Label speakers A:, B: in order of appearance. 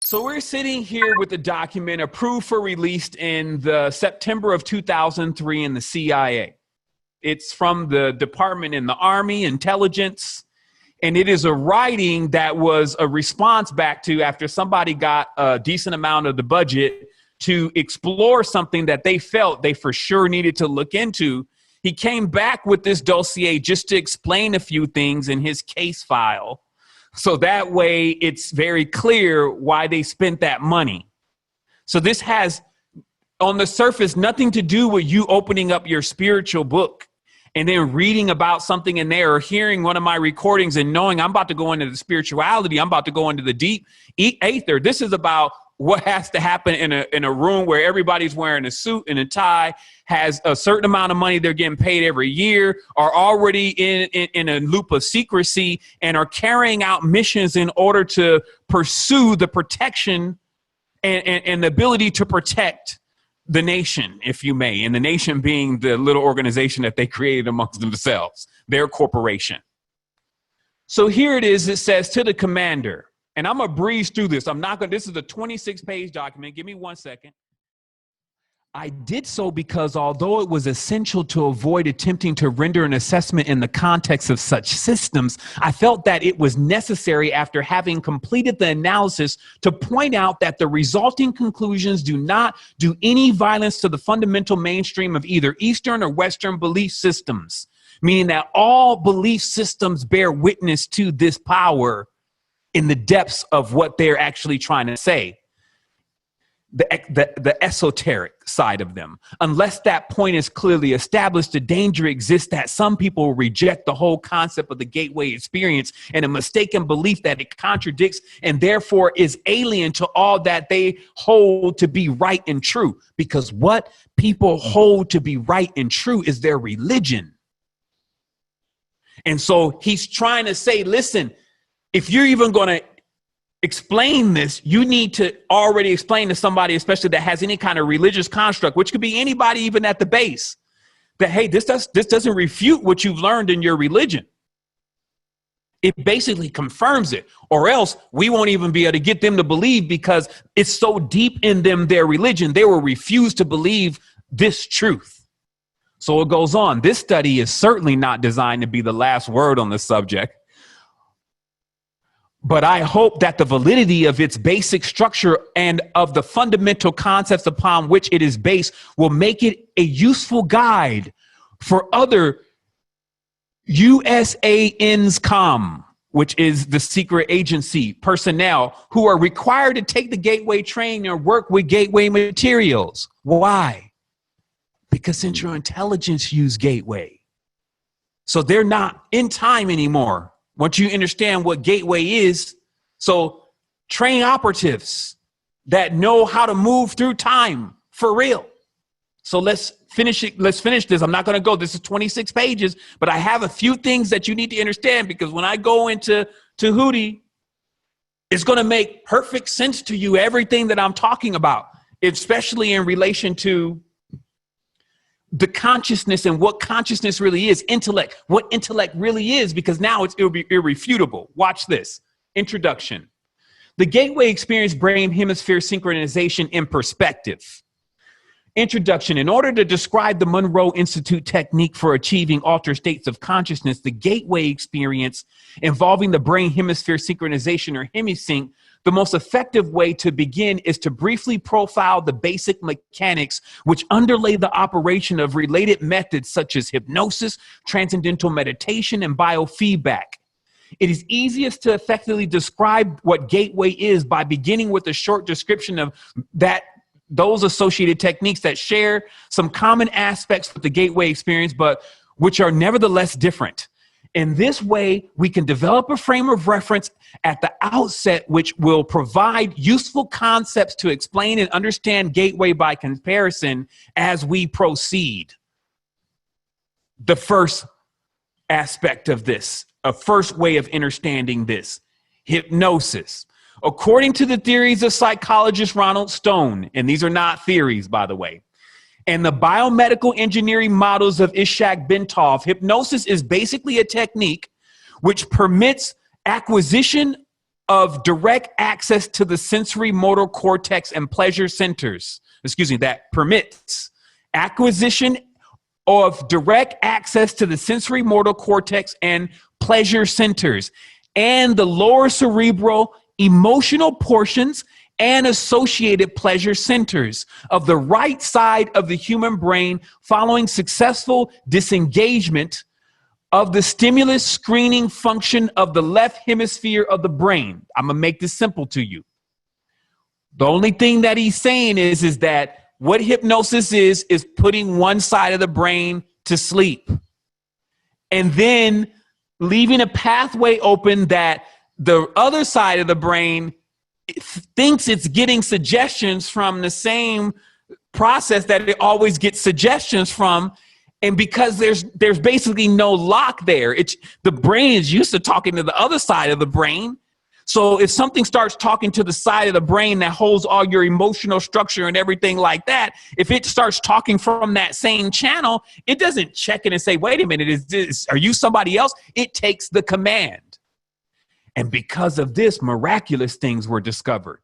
A: So we're sitting here with the document approved for release in the September of 2003 in the CIA. It's from the department in the Army, intelligence, and it is a writing that was a response back to after somebody got a decent amount of the budget to explore something that they felt they for sure needed to look into. He came back with this dossier just to explain a few things in his case file. So that way it's very clear why they spent that money. So this has, on the surface, nothing to do with you opening up your spiritual book and then reading about something in there or hearing one of my recordings and knowing I'm about to go into the spirituality, I'm about to go into the deep aether. This is about what has to happen in a room where everybody's wearing a suit and a tie, has a certain amount of money they're getting paid every year, are already in a loop of secrecy, and are carrying out missions in order to pursue the protection and the ability to protect the nation, if you may, and the nation being the little organization that they created amongst themselves, their corporation. So here it is. It says to the commander, and I'm going to breeze through this. I'm not going to, this is a 26-page document. Give me 1 second. I did so because although it was essential to avoid attempting to render an assessment in the context of such systems, I felt that it was necessary after having completed the analysis to point out that the resulting conclusions do not do any violence to the fundamental mainstream of either Eastern or Western belief systems, meaning that all belief systems bear witness to this power in the depths of what they're actually trying to say, the esoteric side of them. Unless that point is clearly established, the danger exists that some people reject the whole concept of the gateway experience and a mistaken belief that it contradicts and therefore is alien to all that they hold to be right and true. Because what people hold to be right and true is their religion. And so he's trying to say, listen, if you're even going to explain this, you need to already explain to somebody, especially that has any kind of religious construct, which could be anybody even at the base, that, hey, this doesn't refute what you've learned in your religion. It basically confirms it, or else we won't even be able to get them to believe because it's so deep in them, their religion, they will refuse to believe this truth. So it goes on. This study is certainly not designed to be the last word on the subject. But I hope that the validity of its basic structure and of the fundamental concepts upon which it is based will make it a useful guide for other USANSCOM, which is the secret agency personnel who are required to take the gateway training or work with gateway materials. Why? Because Central Intelligence use gateway. So they're not in time anymore. Once you understand what gateway is, so train operatives that know how to move through time for real. So let's finish it. Let's finish this. I'm not going to go. This is 26 pages, but I have a few things that you need to understand because when I go into Hootie, it's going to make perfect sense to you, everything that I'm talking about, especially in relation to the consciousness and what consciousness really is, intellect, what intellect really is, because now it'll be irrefutable. Watch this. Introduction. The gateway experience brain hemisphere synchronization in perspective. Introduction. In order to describe the Monroe Institute technique for achieving altered states of consciousness, the gateway experience involving the brain hemisphere synchronization or hemisync, the most effective way to begin is to briefly profile the basic mechanics which underlay the operation of related methods such as hypnosis, transcendental meditation, and biofeedback. It is easiest to effectively describe what gateway is by beginning with a short description of those associated techniques that share some common aspects with the gateway experience, but which are nevertheless different. In this way, we can develop a frame of reference at the outset, which will provide useful concepts to explain and understand gateway by comparison as we proceed. The first aspect of this, a first way of understanding this, hypnosis. According to the theories of psychologist Ronald Stone, and these are not theories, by the way, and the biomedical engineering models of Ishak Bentov, hypnosis is basically a technique which permits acquisition of direct access to the sensory motor cortex and pleasure centers, that permits acquisition of direct access to the sensory motor cortex and pleasure centers and the lower cerebral emotional portions and associated pleasure centers of the right side of the human brain following successful disengagement of the stimulus screening function of the left hemisphere of the brain. I'm going to make this simple to you. The only thing that he's saying is that what hypnosis is putting one side of the brain to sleep and then leaving a pathway open that the other side of the brain thinks it's getting suggestions from the same process that it always gets suggestions from. And because there's basically no lock there, the brain is used to talking to the other side of the brain. So if something starts talking to the side of the brain that holds all your emotional structure and everything like that, if it starts talking from that same channel, it doesn't check it and say, wait a minute, are you somebody else? It takes the command. And because of this, miraculous things were discovered.